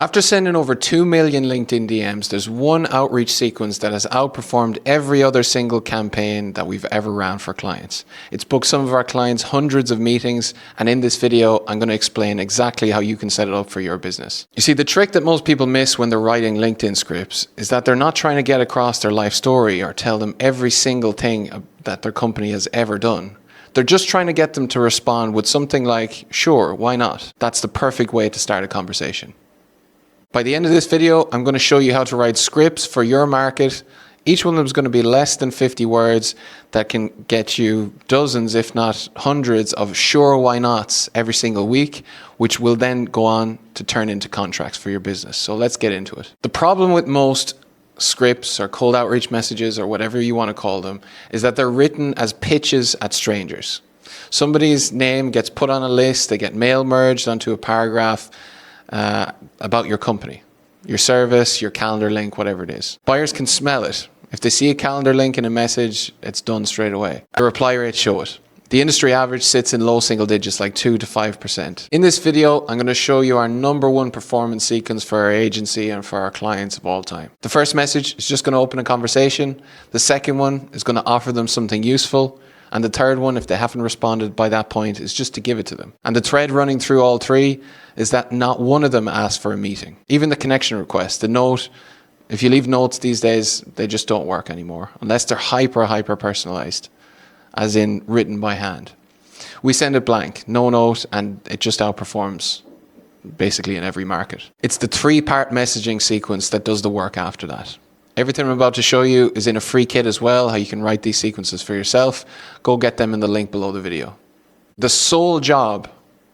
After sending over 2 million LinkedIn DMs, there's one outreach sequence that has outperformed every other single campaign that we've ever ran for clients. It's booked some of our clients hundreds of meetings, and in this video, I'm going to explain exactly how you can set it up for your business. You see, the trick that most people miss when they're writing LinkedIn scripts is that they're not trying to get across their life story or tell them every single thing that their company has ever done. They're just trying to get them to respond with something like, sure, why not? That's the perfect way to start a conversation. By the end of this video, I'm going to show you how to write scripts for your market. Each one of them is going to be less than 50 words that can get you dozens, if not hundreds, of sure why nots every single week, which will then go on to turn into contracts for your business. So let's get into it. The problem with most scripts or cold outreach messages or whatever you want to call them is that they're written as pitches at strangers. Somebody's name gets put on a list, they get mail merged onto a paragraph about your company, your service, your calendar link, whatever it is. Buyers can smell it. If they see a calendar link in a message, it's done straight away. The reply rates show it. The industry average sits in low single digits, like 2 to 5%. In this video, I'm going to show you our #1 performance sequence for our agency and for our clients of all time. The first message is just going to open a conversation. The second one is going to offer them something useful. And the third one, if they haven't responded by that point, is just to give it to them. And the thread running through all three is that not one of them asked for a meeting. Even the connection request, the note, if you leave notes these days, they just don't work anymore, unless they're hyper personalized, as in written by hand. We send it blank, no note, and it just outperforms basically in every market. It's the 3-part messaging sequence that does the work after that. Everything I'm about to show you is in a free kit as well, how you can write these sequences for yourself. Go get them in the link below the video. The sole job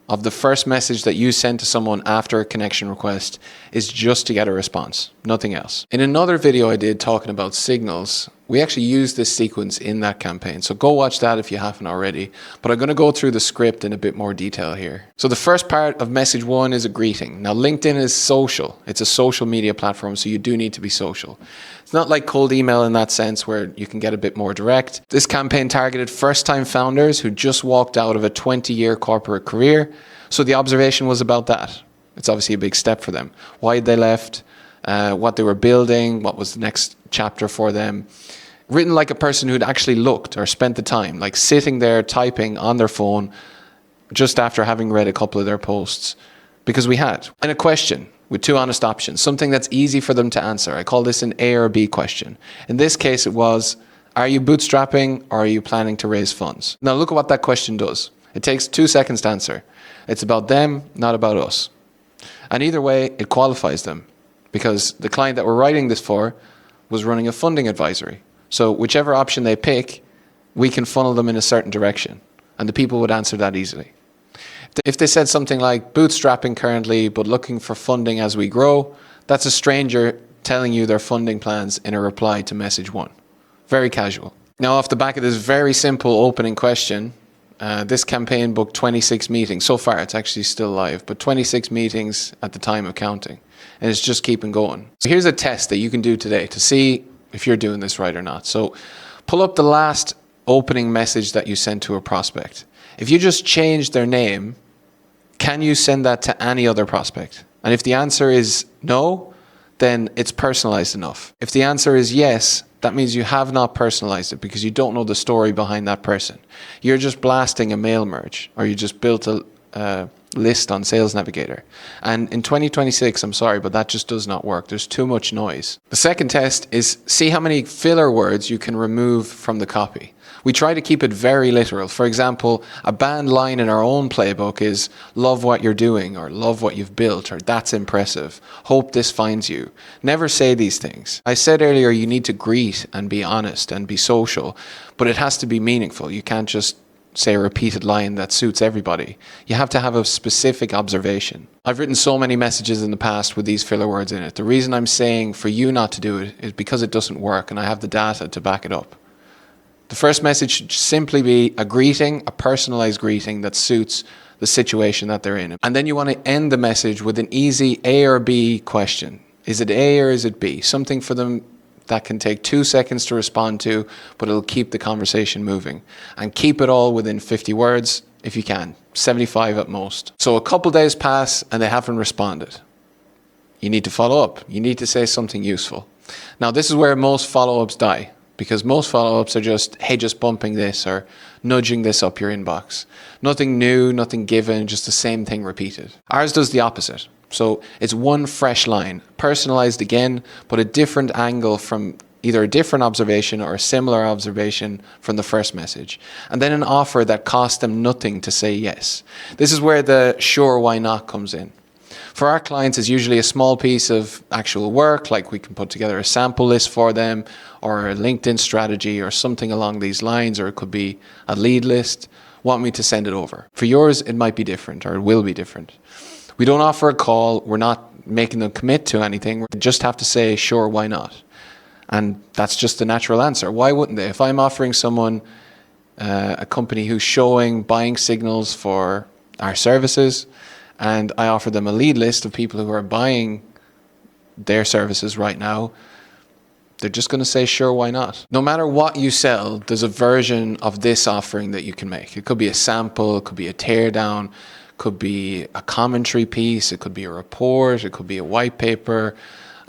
of the first message that you send to someone after a connection request is just to get a response, nothing else. In another video I did talking about signals, we actually used this sequence in that campaign. So go watch that if you haven't already. But I'm going to go through the script in a bit more detail here. So the first part of message 1 is a greeting. Now LinkedIn is social. It's a social media platform, so you do need to be social. It's not like cold email in that sense where you can get a bit more direct. This campaign targeted first-time founders who just walked out of a 20-year corporate career. So the observation was about that. It's obviously a big step for them. Why they left, what they were building, what was the next chapter for them. Written like a person who'd actually looked or spent the time, like sitting there typing on their phone just after having read a couple of their posts, because we had. And a question with 2 honest options, something that's easy for them to answer. I call this an A or B question. In this case, it was, are you bootstrapping or are you planning to raise funds? Now look at what that question does. It takes 2 seconds to answer. It's about them, not about us. And either way, it qualifies them because the client that we're writing this for was running a funding advisory. So whichever option they pick, we can funnel them in a certain direction. And the people would answer that easily. If they said something like bootstrapping currently, but looking for funding as we grow, that's a stranger telling you their funding plans in a reply to message 1. Very casual. Now, off the back of this very simple opening question, this campaign booked 26 meetings. So far, it's actually still live, but 26 meetings at the time of counting. And it's just keeping going. So here's a test that you can do today to see if you're doing this right or not. So pull up the last opening message that you sent to a prospect. If you just change their name, can you send that to any other prospect? And if the answer is no, then it's personalized enough. If the answer is yes, that means you have not personalized it because you don't know the story behind that person. You're just blasting a mail merge, or you just built a list on Sales Navigator. And in 2026, I'm sorry, but that just does not work. There's too much noise. The second test is see how many filler words you can remove from the copy. We try to keep it very literal. For example, a banned line in our own playbook is love what you're doing, or love what you've built, or that's impressive. Hope this finds you. Never say these things. I said earlier you need to greet and be honest and be social, but it has to be meaningful. You can't just say a repeated line that suits everybody. You have to have a specific observation. I've written so many messages in the past with these filler words in it. The reason I'm saying for you not to do it is because it doesn't work and I have the data to back it up. The first message should simply be a greeting, a personalized greeting that suits the situation that they're in. And then you want to end the message with an easy A or B question. Is it A or is it B? Something for them that can take 2 seconds to respond to, but it'll keep the conversation moving. And keep it all within 50 words if you can, 75 at most. So a couple days pass and they haven't responded. You need to follow up. You need to say something useful. Now, this is where most follow-ups die, because most follow-ups are just, hey, just bumping this or nudging this up your inbox. Nothing new, nothing given, just the same thing repeated. Ours does the opposite. So it's one fresh line, personalized again, but a different angle from either a different observation or a similar observation from the first message. And then an offer that costs them nothing to say yes. This is where the sure, why not comes in. For our clients, it's usually a small piece of actual work, like we can put together a sample list for them or a LinkedIn strategy or something along these lines, or it could be a lead list. Want me to send it over? For yours, it might be different, or it will be different. We don't offer a call. We're not making them commit to anything. We just have to say, sure, why not? And that's just the natural answer. Why wouldn't they? If I'm offering someone, a company who's showing buying signals for our services, and I offer them a lead list of people who are buying their services right now, they're just going to say, sure, why not? No matter what you sell, there's a version of this offering that you can make. It could be a sample, it could be a teardown, could be a commentary piece, it could be a report, it could be a white paper,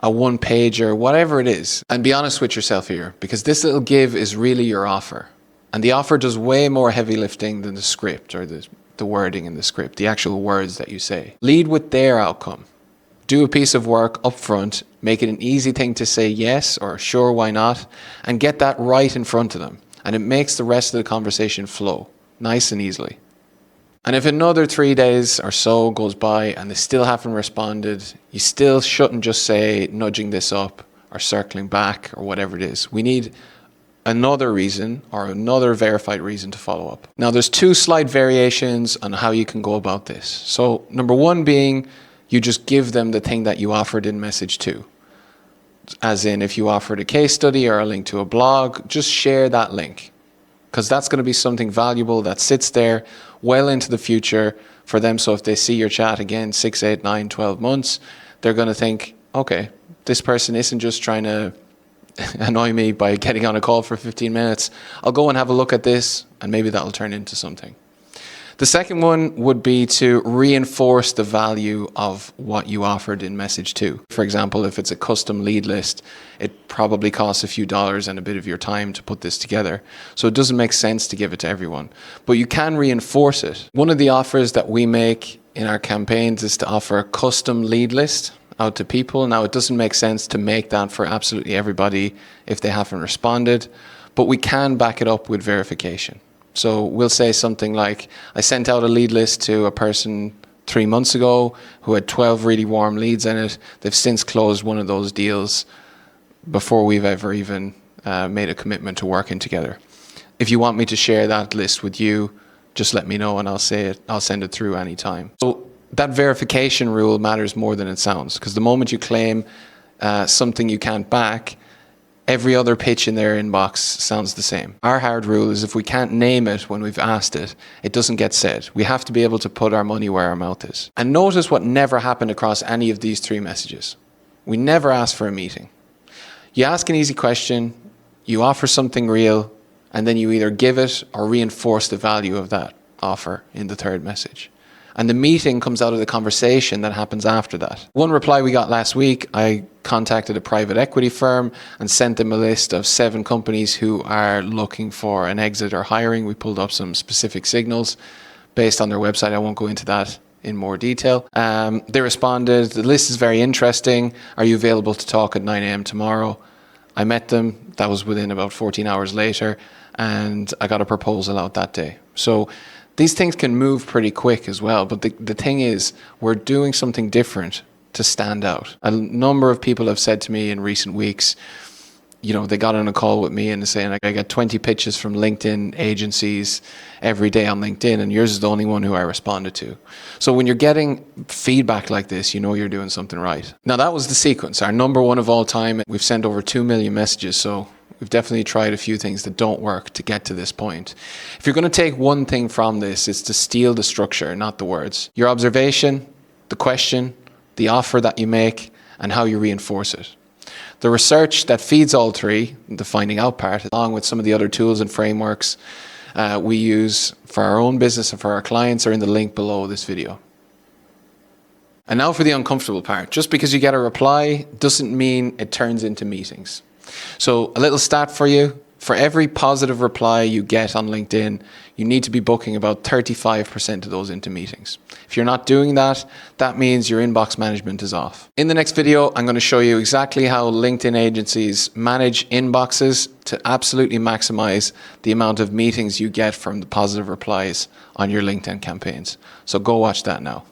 a one-pager, whatever it is. And be honest with yourself here, because this little give is really your offer. And the offer does way more heavy lifting than the script or the wording in the script, the actual words that you say. Lead with their outcome. Do a piece of work up front, make it an easy thing to say yes or sure, why not, and get that right in front of them. And it makes the rest of the conversation flow nice and easily. And if another 3 days or so goes by and they still haven't responded, you still shouldn't just say nudging this up or circling back or whatever it is. We need another reason or another verified reason to follow up. Now, there's 2 slight variations on how you can go about this. So number 1 being you just give them the thing that you offered in message 2. As in, if you offered a case study or a link to a blog, just share that link, because that's going to be something valuable that sits there well into the future for them. So if they see your chat again 6, 8, 9, 12 months, they're going to think, okay, this person isn't just trying to annoy me by getting on a call for 15 minutes. I'll go and have a look at this, and maybe that'll turn into something. The second one would be to reinforce the value of what you offered in message 2. For example, if it's a custom lead list, it probably costs a few dollars and a bit of your time to put this together. So it doesn't make sense to give it to everyone, but you can reinforce it. One of the offers that we make in our campaigns is to offer a custom lead list out to people. Now, it doesn't make sense to make that for absolutely everybody if they haven't responded, but we can back it up with verification. So we'll say something like, I sent out a lead list to a person 3 months ago who had 12 really warm leads in it. They've since closed one of those deals before we've ever even made a commitment to working together. If you want me to share that list with you, just let me know and I'll send it through anytime. So that verification rule matters more than it sounds, because the moment you claim something you can't back, every other pitch in their inbox sounds the same. Our hard rule is if we can't name it when we've asked it, it doesn't get said. We have to be able to put our money where our mouth is. And notice what never happened across any of these 3 messages. We never asked for a meeting. You ask an easy question, you offer something real, and then you either give it or reinforce the value of that offer in the 3rd message. And the meeting comes out of the conversation that happens after that. One reply we got last week, I contacted a private equity firm and sent them a list of 7 companies who are looking for an exit or hiring. We pulled up some specific signals based on their website. I won't go into that in more detail. They responded, the list is very interesting. Are you available to talk at 9 a.m. tomorrow? I met them. That was within about 14 hours later. And I got a proposal out that day. So these things can move pretty quick as well. But the thing is, we're doing something different to stand out. A number of people have said to me in recent weeks, you know, they got on a call with me and they're saying, I get 20 pitches from LinkedIn agencies every day on LinkedIn, and yours is the only one who I responded to. So when you're getting feedback like this, you know you're doing something right. Now, that was the sequence. Our number 1 of all time. We've sent over 2 million messages, so we've definitely tried a few things that don't work to get to this point. If you're going to take one thing from this, it's to steal the structure, not the words. Your observation, the question, the offer that you make, and how you reinforce it. The research that feeds all 3, the finding out part, along with some of the other tools and frameworks we use for our own business and for our clients, are in the link below this video. And now for the uncomfortable part. Just because you get a reply doesn't mean it turns into meetings. So a little stat for you. For every positive reply you get on LinkedIn, you need to be booking about 35% of those into meetings. If you're not doing that, that means your inbox management is off. In the next video, I'm going to show you exactly how LinkedIn agencies manage inboxes to absolutely maximize the amount of meetings you get from the positive replies on your LinkedIn campaigns. So go watch that now.